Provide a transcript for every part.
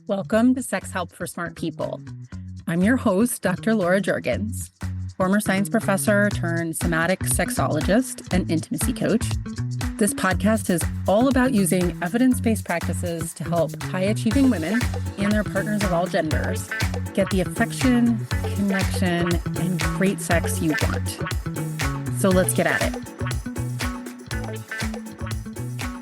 Welcome to Sex Help for Smart People. I'm your host, Dr. Laura Juergens, former science professor turned somatic sexologist and intimacy coach. This podcast is all about using evidence-based practices to help high-achieving women and their partners of all genders get the affection, connection, and great sex you want. So let's get at it.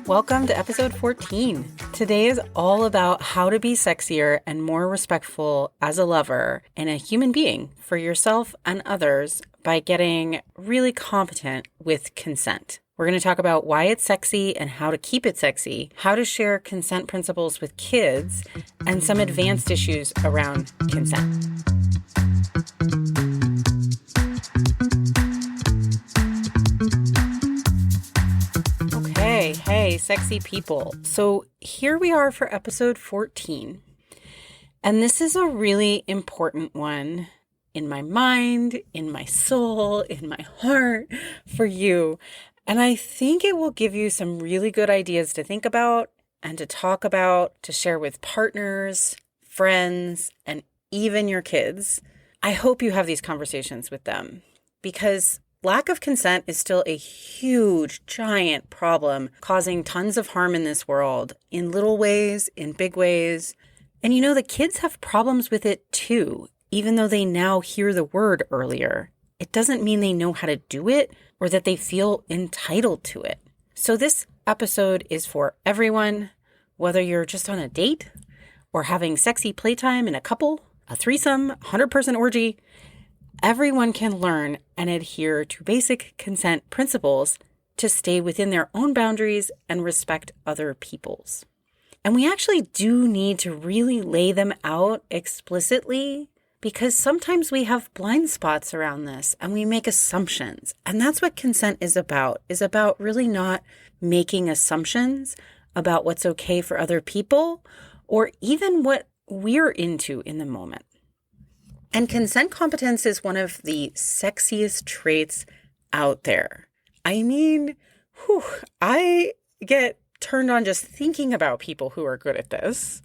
Welcome to episode 14. Today is all about how to be sexier and more respectful as a lover and a human being for yourself and others by getting really competent with consent. We're going to talk about why it's sexy and how to keep it sexy, how to share consent principles with kids, and some advanced issues around consent. Hey, sexy people. So here we are for episode 14. And this is a really important one in my mind, in my soul, in my heart for you. And I think it will give you some really good ideas to think about and to talk about, to share with partners, friends, and even your kids. I hope you have these conversations with them because lack of consent is still a huge, giant problem causing tons of harm in this world, in little ways, in big ways. And you know, the kids have problems with it too, even though they now hear the word earlier. It doesn't mean they know how to do it or that they feel entitled to it. So this episode is for everyone, whether you're just on a date or having sexy playtime in a couple, a threesome, 100-person orgy. Everyone can learn and adhere to basic consent principles to stay within their own boundaries and respect other people's. And we actually do need to really lay them out explicitly because sometimes we have blind spots around this and we make assumptions. And that's what consent is about really not making assumptions about what's okay for other people or even what we're into in the moment. And consent competence is one of the sexiest traits out there. I mean, I get turned on just thinking about people who are good at this.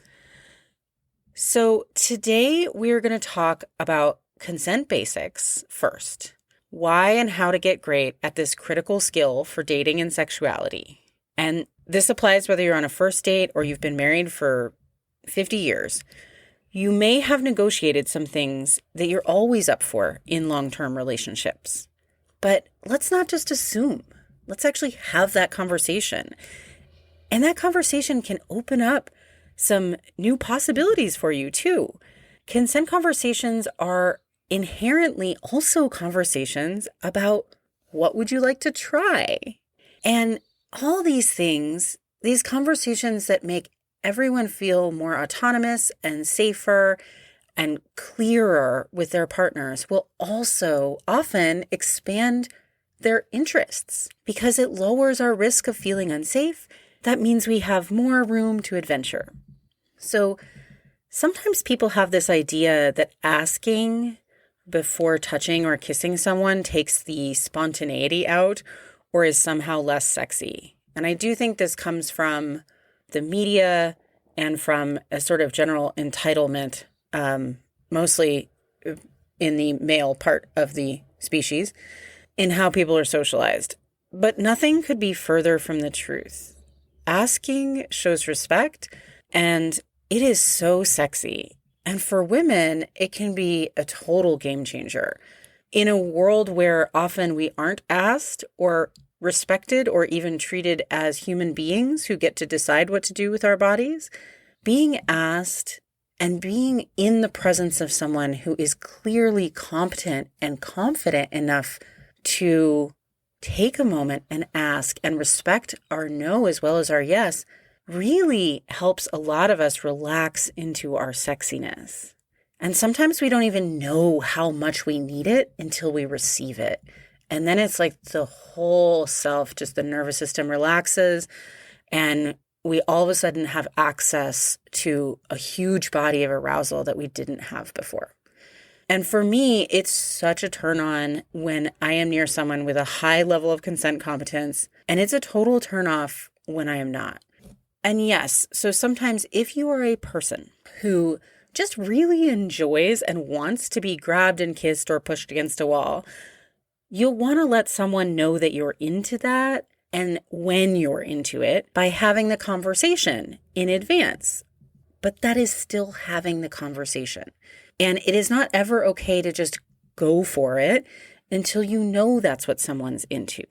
So today we're going to talk about consent basics first. Why and how to get great at this critical skill for dating and sexuality. And this applies whether you're on a first date or you've been married for 50 years. You may have negotiated some things that you're always up for in long-term relationships. But let's not just assume. Let's actually have that conversation. And that conversation can open up some new possibilities for you too. Consent conversations are inherently also conversations about what would you like to try? And all these things, these conversations that make everyone feel more autonomous and safer and clearer with their partners will also often expand their interests because it lowers our risk of feeling unsafe. That means we have more room to adventure. So sometimes people have this idea that asking before touching or kissing someone takes the spontaneity out or is somehow less sexy. And I do think this comes from the media and from a sort of general entitlement, mostly in the male part of the species, in how people are socialized. But nothing could be further from the truth. Asking shows respect, and it is so sexy. And for women, it can be a total game changer. In a world where often we aren't asked or respected or even treated as human beings who get to decide what to do with our bodies, being asked and being in the presence of someone who is clearly competent and confident enough to take a moment and ask and respect our no as well as our yes really helps a lot of us relax into our sexiness. And sometimes we don't even know how much we need it until we receive it. And then it's like the whole self, just the nervous system relaxes and we all of a sudden have access to a huge body of arousal that we didn't have before. And for me, it's such a turn on when I am near someone with a high level of consent competence, and it's a total turn off when I am not. And yes, so sometimes if you are a person who just really enjoys and wants to be grabbed and kissed or pushed against a wall, you'll want to let someone know that you're into that and when you're into it by having the conversation in advance. But that is still having the conversation. And it is not ever okay to just go for it until you know that's what someone's into.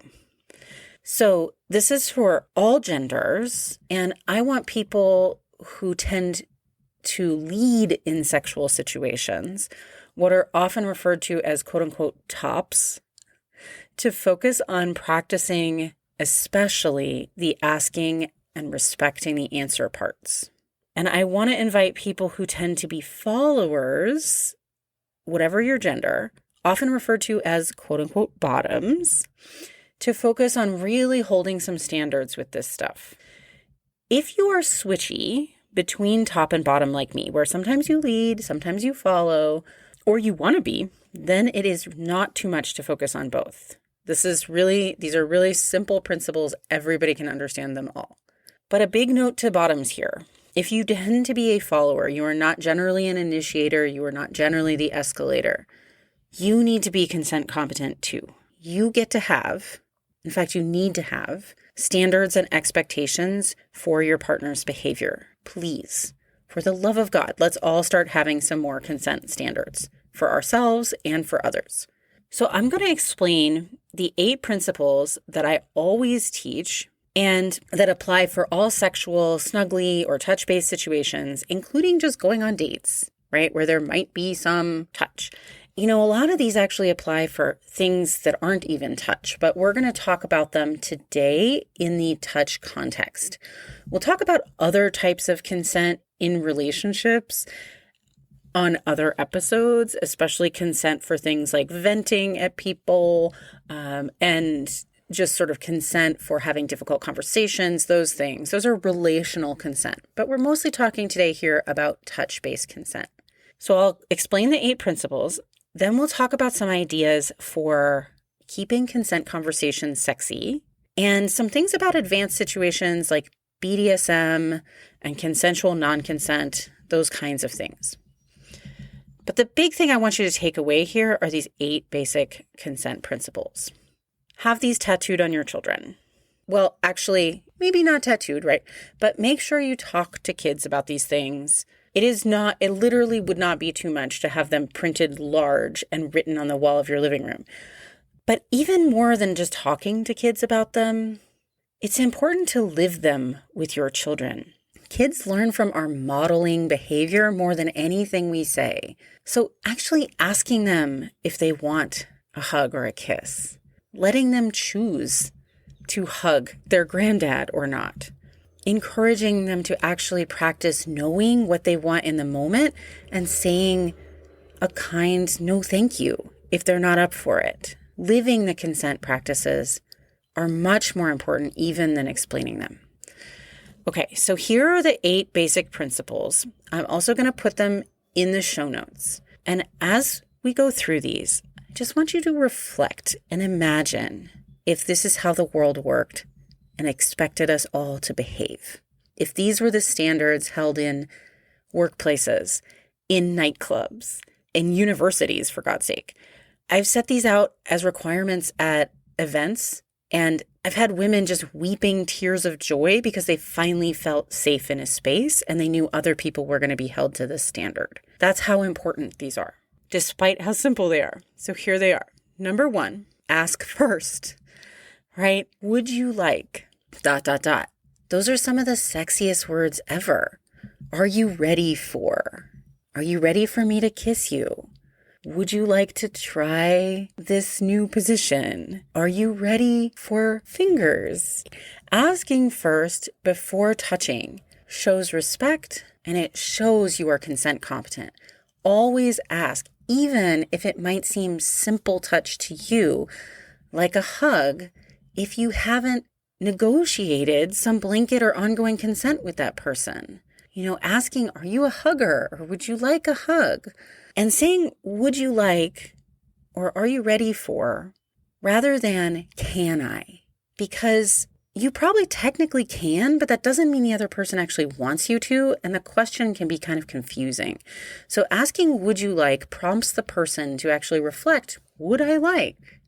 So this is for all genders, and I want people who tend to lead in sexual situations, what are often referred to as quote unquote tops, to focus on practicing especially the asking and respecting the answer parts. And I want to invite people who tend to be followers, whatever your gender, often referred to as quote unquote bottoms, to focus on really holding some standards with this stuff. If you are switchy between top and bottom like me, where sometimes you lead, sometimes you follow, or you want to be, then it is not too much to focus on both. These are really simple principles. Everybody can understand them all. But a big note to bottoms here. If you tend to be a follower, you are not generally an initiator, you are not generally the escalator, you need to be consent competent too. You get to have, in fact, you need to have standards and expectations for your partner's behavior. Please, for the love of God, let's all start having some more consent standards for ourselves and for others. So I'm going to explain the 8 principles that I always teach and that apply for all sexual, snuggly, or touch-based situations, including just going on dates, right, where there might be some touch. You know, a lot of these actually apply for things that aren't even touch, but we're going to talk about them today in the touch context. We'll talk about other types of consent in relationships on other episodes, especially consent for things like venting at people, and just sort of consent for having difficult conversations, those things. Those are relational consent, but we're mostly talking today here about touch-based consent. So I'll explain the 8 principles. Then we'll talk about some ideas for keeping consent conversations sexy and some things about advanced situations like BDSM and consensual non-consent, those kinds of things. But the big thing I want you to take away here are these 8 basic consent principles. Have these tattooed on your children. Well, actually, maybe not tattooed, right? But make sure you talk to kids about these things. It literally would not be too much to have them printed large and written on the wall of your living room. But even more than just talking to kids about them, it's important to live them with your children. Kids learn from our modeling behavior more than anything we say. So actually asking them if they want a hug or a kiss, letting them choose to hug their granddad or not, encouraging them to actually practice knowing what they want in the moment and saying a kind no thank you if they're not up for it. Living the consent practices are much more important even than explaining them. Okay, so here are the 8 basic principles. I'm also going to put them in the show notes. And as we go through these, I just want you to reflect and imagine if this is how the world worked and expected us all to behave. If these were the standards held in workplaces, in nightclubs, in universities, for God's sake. I've set these out as requirements at events, and I've had women just weeping tears of joy because they finally felt safe in a space and they knew other people were going to be held to this standard. That's how important these are, despite how simple they are. So here they are. Number 1, ask first, right? Would you like ... Those are some of the sexiest words ever. Are you ready for? Are you ready for me to kiss you? Would you like to try this new position? Are you ready for fingers? Asking first before touching shows respect and it shows you are consent competent. Always ask, even if it might seem simple touch to you, like a hug, if you haven't negotiated some blanket or ongoing consent with that person. Asking, are you a hugger or would you like a hug? And saying, would you like or are you ready for, rather than can I? Because you probably technically can, but that doesn't mean the other person actually wants you to, and the question can be kind of confusing. So asking would you like prompts the person to actually reflect, would I like?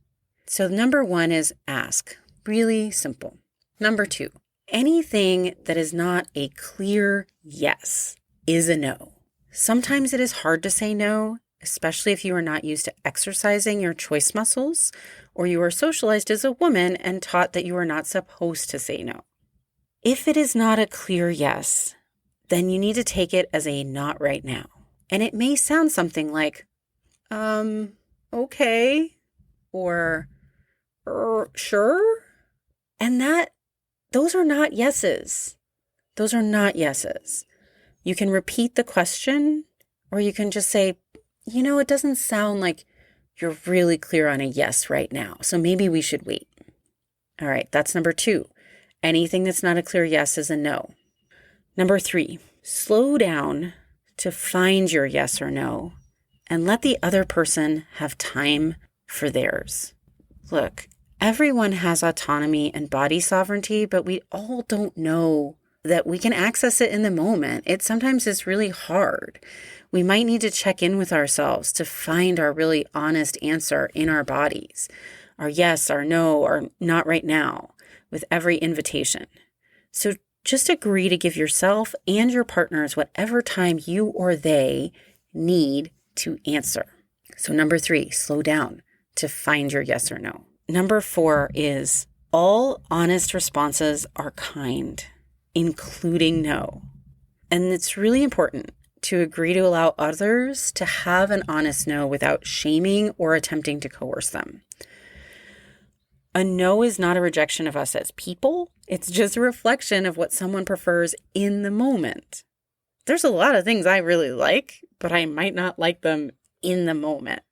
So number 1 is ask. Really simple. Number 2, anything that is not a clear yes is a no. Sometimes it is hard to say no, especially if you are not used to exercising your choice muscles, or you are socialized as a woman and taught that you are not supposed to say no. If it is not a clear yes, then you need to take it as a not right now. And it may sound something like, okay, or sure. And those are not yeses. Those are not yeses. You can repeat the question, or you can just say, it doesn't sound like you're really clear on a yes right now, so maybe we should wait. All right, that's number 2. Anything that's not a clear yes is a no. Number 3, slow down to find your yes or no and let the other person have time for theirs. Look, everyone has autonomy and body sovereignty, but we all don't know that we can access it in the moment. It sometimes is really hard. We might need to check in with ourselves to find our really honest answer in our bodies, our yes, our no, or not right now, with every invitation. So just agree to give yourself and your partners whatever time you or they need to answer. So number 3, slow down to find your yes or no. Number 4 is all honest responses are kind, including no. And it's really important to agree to allow others to have an honest no without shaming or attempting to coerce them. A no is not a rejection of us as people. It's just a reflection of what someone prefers in the moment. There's a lot of things I really like, but I might not like them in the moment.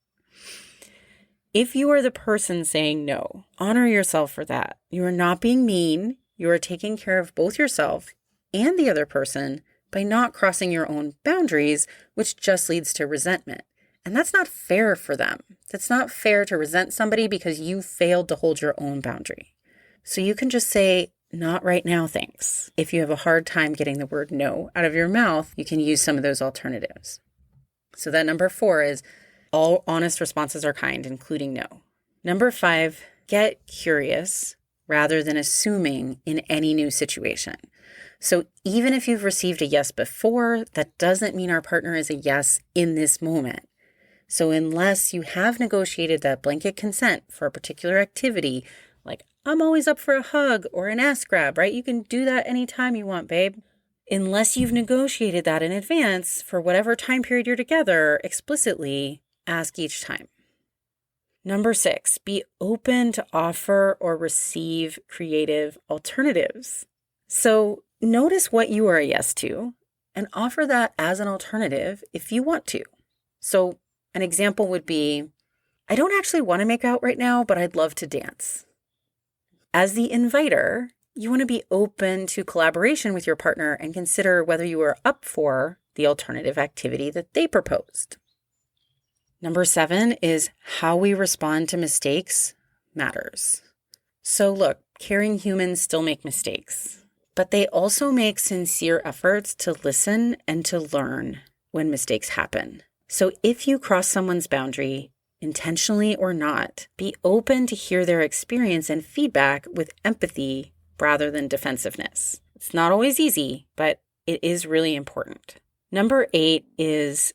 If you are the person saying no, honor yourself for that. You are not being mean. You are taking care of both yourself and the other person by not crossing your own boundaries, which just leads to resentment. And that's not fair for them. That's not fair to resent somebody because you failed to hold your own boundary. So you can just say, not right now, thanks. If you have a hard time getting the word no out of your mouth, you can use some of those alternatives. So that number 4 is all honest responses are kind, including no. Number 5, get curious rather than assuming in any new situation. So even if you've received a yes before, that doesn't mean our partner is a yes in this moment. So unless you have negotiated that blanket consent for a particular activity, like I'm always up for a hug or an ass grab, right? You can do that anytime you want, babe. Unless you've negotiated that in advance for whatever time period you're together explicitly, ask each time. Number 6, be open to offer or receive creative alternatives. So notice what you are a yes to and offer that as an alternative if you want to. So an example would be, I don't actually want to make out right now, but I'd love to dance. As the inviter, you want to be open to collaboration with your partner and consider whether you are up for the alternative activity that they proposed. Number 7 is how we respond to mistakes matters. So look, caring humans still make mistakes, but they also make sincere efforts to listen and to learn when mistakes happen. So if you cross someone's boundary, intentionally or not, be open to hear their experience and feedback with empathy rather than defensiveness. It's not always easy, but it is really important. Number 8 is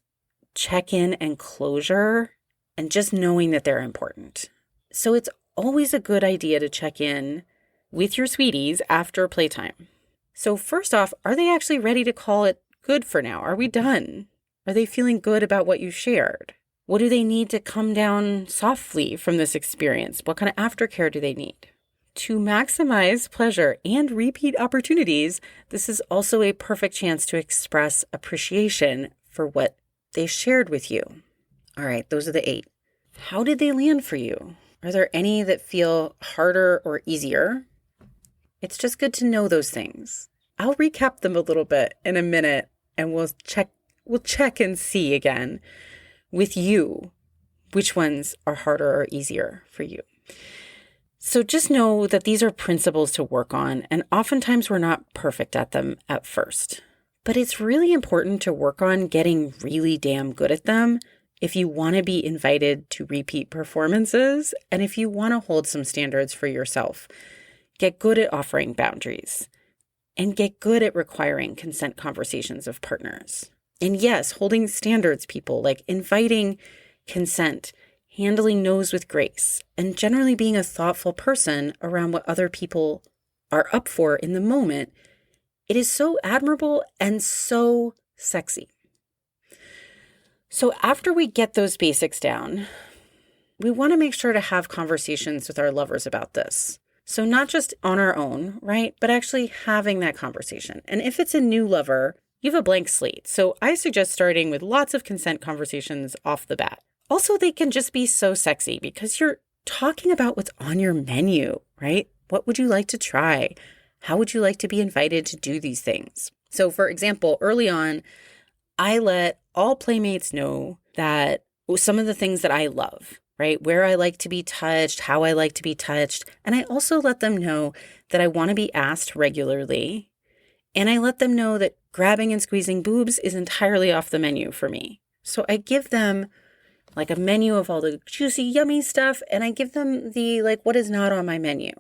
check-in and closure and just knowing that they're important. So it's always a good idea to check in with your sweeties after playtime. So first off, are they actually ready to call it good for now? Are we done? Are they feeling good about what you shared? What do they need to come down softly from this experience? What kind of aftercare do they need? To maximize pleasure and repeat opportunities, this is also a perfect chance to express appreciation for what they shared with you. All right, those are the 8. How did they land for you? Are there any that feel harder or easier? It's just good to know those things. I'll recap them a little bit in a minute and we'll check and see again with you which ones are harder or easier for you. So just know that these are principles to work on, and oftentimes we're not perfect at them at first. But it's really important to work on getting really damn good at them if you want to be invited to repeat performances and if you want to hold some standards for yourself. Get good at offering boundaries and get good at requiring consent conversations of partners. And yes, holding standards, people, like inviting consent, handling no's with grace, and generally being a thoughtful person around what other people are up for in the moment. It is so admirable and so sexy. So after we get those basics down, we want to make sure to have conversations with our lovers about this. So not just on our own, right? But actually having that conversation. And if it's a new lover, you have a blank slate. So I suggest starting with lots of consent conversations off the bat. Also, they can just be so sexy because you're talking about what's on your menu, right? What would you like to try? How would you like to be invited to do these things? So for example, early on, I let all playmates know that some of the things that I love, right? Where I like to be touched, how I like to be touched. And I also let them know that I want to be asked regularly. And I let them know that grabbing and squeezing boobs is entirely off the menu for me. So I give them like a menu of all the juicy, yummy stuff. And I give them the what is not on my menu.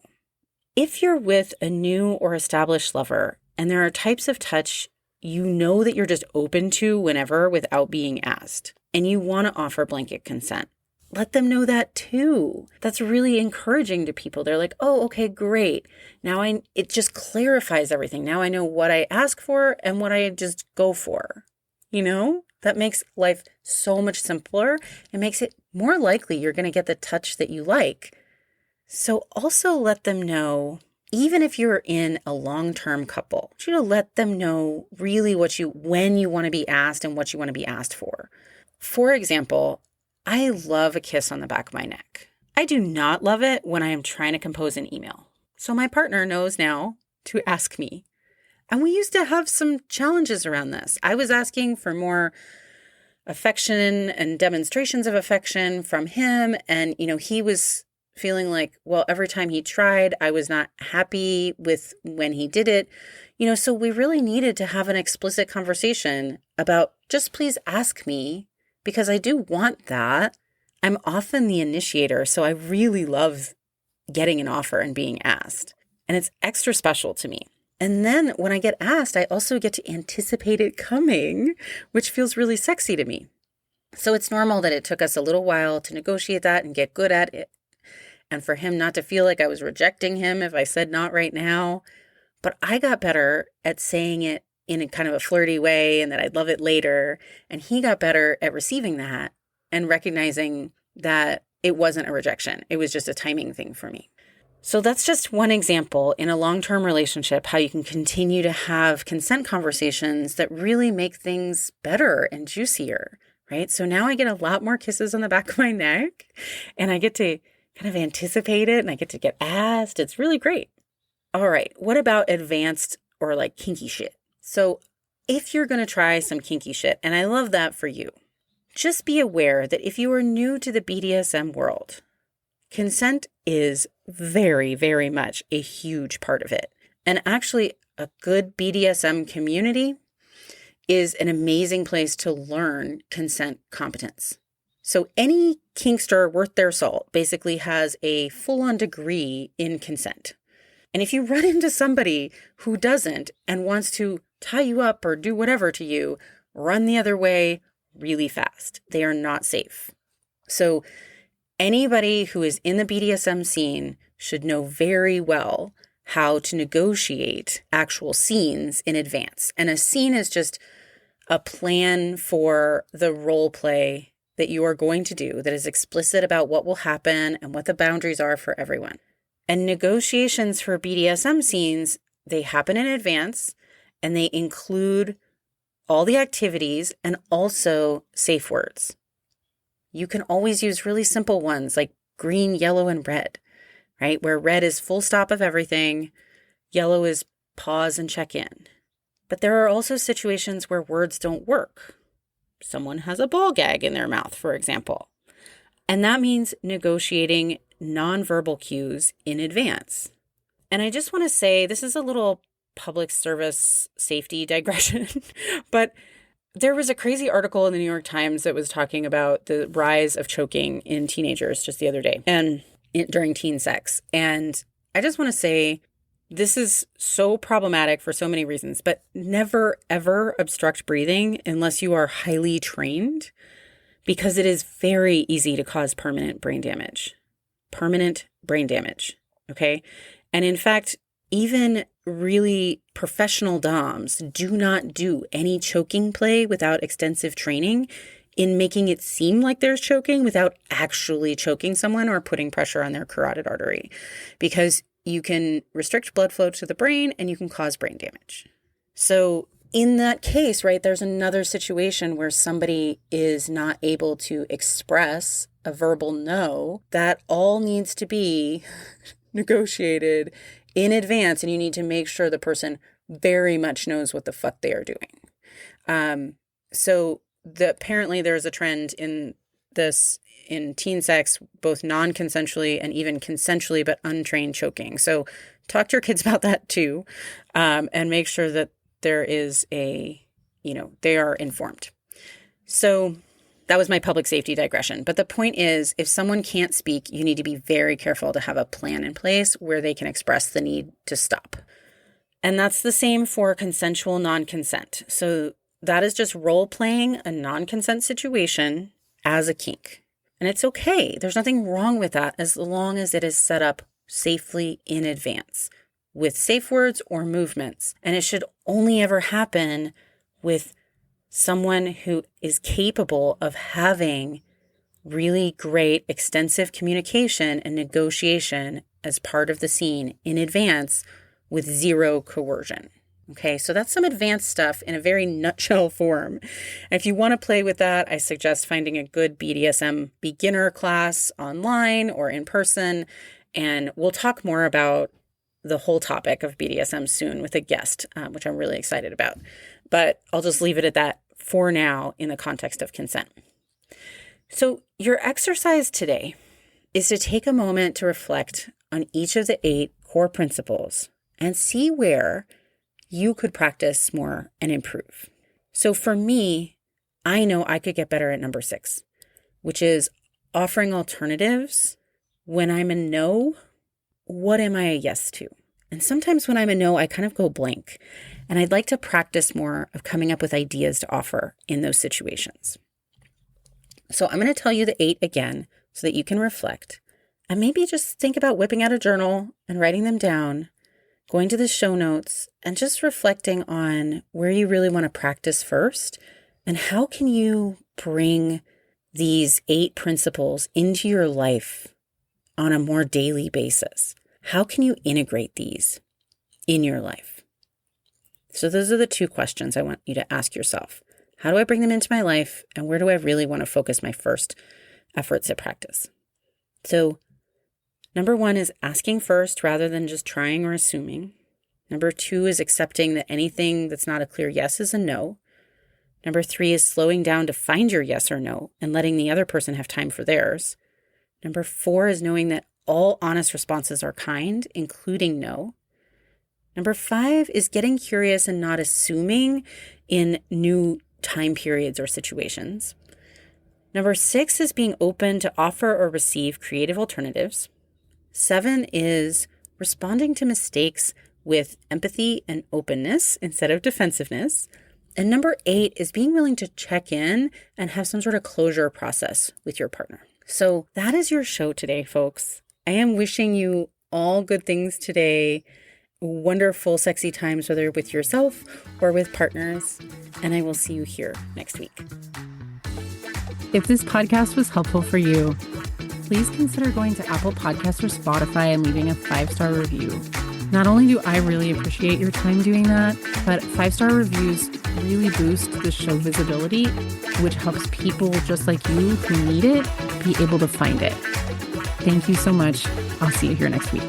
If you're with a new or established lover and there are types of touch you know that you're just open to whenever without being asked, and you want to offer blanket consent, let them know that too. That's really encouraging to people. They're like, oh, okay, great. Now it just clarifies everything. Now I know what I ask for and what I just go for. That makes life so much simpler. It makes it more likely you're going to get the touch that you like. So also let them know, even if you're in a long-term couple, let them know really when you want to be asked and what you want to be asked for. For example, I love a kiss on the back of my neck. I do not love it when I am trying to compose an email. So my partner knows now to ask me. And we used to have some challenges around this. I was asking for more affection and demonstrations of affection from him. And, he was feeling like, well, every time he tried, I was not happy with when he did it. So we really needed to have an explicit conversation about just please ask me because I do want that. I'm often the initiator, so I really love getting an offer and being asked. And it's extra special to me. And then when I get asked, I also get to anticipate it coming, which feels really sexy to me. So it's normal that it took us a little while to negotiate that and get good at it. And for him not to feel like I was rejecting him if I said not right now. But I got better at saying it in a kind of a flirty way and that I'd love it later. And he got better at receiving that and recognizing that it wasn't a rejection. It was just a timing thing for me. So that's just one example in a long-term relationship, how you can continue to have consent conversations that really make things better and juicier, right? So now I get a lot more kisses on the back of my neck and I get to kind of anticipate it and I get to get asked. It's really great. All right. What about advanced or kinky shit? So if you're going to try some kinky shit, and I love that for you, just be aware that if you are new to the BDSM world, consent is very, very much a huge part of it. And actually, a good BDSM community is an amazing place to learn consent competence. So any kinkster worth their salt basically has a full-on degree in consent. And if you run into somebody who doesn't and wants to tie you up or do whatever to you, run the other way really fast. They are not safe. So anybody who is in the BDSM scene should know very well how to negotiate actual scenes in advance. And a scene is just a plan for the role play that you are going to do that is explicit about what will happen and what the boundaries are for everyone. And negotiations for BDSM scenes, they happen in advance and they include all the activities and also safe words. You can always use really simple ones like green, yellow, and red, right? Where red is full stop of everything, yellow is pause and check in. But there are also situations where words don't work. Someone has a ball gag in their mouth, for example. And that means negotiating nonverbal cues in advance. And I just want to say, this is a little public service safety digression, but there was a crazy article in the New York Times that was talking about the rise of choking in teenagers just the other day and during teen sex. And I just want to say, this is so problematic for so many reasons, but never, ever obstruct breathing unless you are highly trained, because it is very easy to cause permanent brain damage. Permanent brain damage, okay? And in fact, even really professional DOMs do not do any choking play without extensive training in making it seem like there's choking without actually choking someone or putting pressure on their carotid artery, because you can restrict blood flow to the brain and you can cause brain damage. So in that case, right, there's another situation where somebody is not able to express a verbal no. That all needs to be negotiated in advance, and you need to make sure the person very much knows what the fuck they are doing. Apparently there's a trend in teen sex, both non-consensually and even consensually, but untrained choking. So talk to your kids about that too, and make sure that there is they are informed. So that was my public safety digression. But the point is, if someone can't speak, you need to be very careful to have a plan in place where they can express the need to stop. And that's the same for consensual non-consent. So that is just role-playing a non-consent situation as a kink. And it's okay. There's nothing wrong with that as long as it is set up safely in advance with safe words or movements. And it should only ever happen with someone who is capable of having really great extensive communication and negotiation as part of the scene in advance with zero coercion. Okay, so that's some advanced stuff in a very nutshell form. And if you want to play with that, I suggest finding a good BDSM beginner class online or in person. And we'll talk more about the whole topic of BDSM soon with a guest, which I'm really excited about. But I'll just leave it at that for now in the context of consent. So your exercise today is to take a moment to reflect on each of the 8 core principles and see where you could practice more and improve. So for me, I know I could get better at number 6, which is offering alternatives. When I'm a no, what am I a yes to? And sometimes when I'm a no, I kind of go blank. And I'd like to practice more of coming up with ideas to offer in those situations. So I'm going to tell you the 8 again so that you can reflect. And maybe just think about whipping out a journal and writing them down, going to the show notes, and just reflecting on where you really want to practice first and how can you bring these 8 principles into your life on a more daily basis. How can you integrate these in your life? So those are the 2 questions I want you to ask yourself. How do I bring them into my life? And where do I really want to focus my first efforts at practice? So number 1 is asking first rather than just trying or assuming. Number 2 is accepting that anything that's not a clear yes is a no. Number 3 is slowing down to find your yes or no and letting the other person have time for theirs. Number 4 is knowing that all honest responses are kind, including no. Number 5 is getting curious and not assuming in new time periods or situations. Number 6 is being open to offer or receive creative alternatives. 7 is responding to mistakes with empathy and openness instead of defensiveness. And number 8 is being willing to check in and have some sort of closure process with your partner. So that is your show today, folks. I am wishing you all good things today, wonderful, sexy times, whether with yourself or with partners, and I will see you here next week. If this podcast was helpful for you, please consider going to Apple Podcasts or Spotify and leaving a 5-star review. Not only do I really appreciate your time doing that, but 5-star reviews really boost the show visibility, which helps people just like you who need it be able to find it. Thank you so much. I'll see you here next week.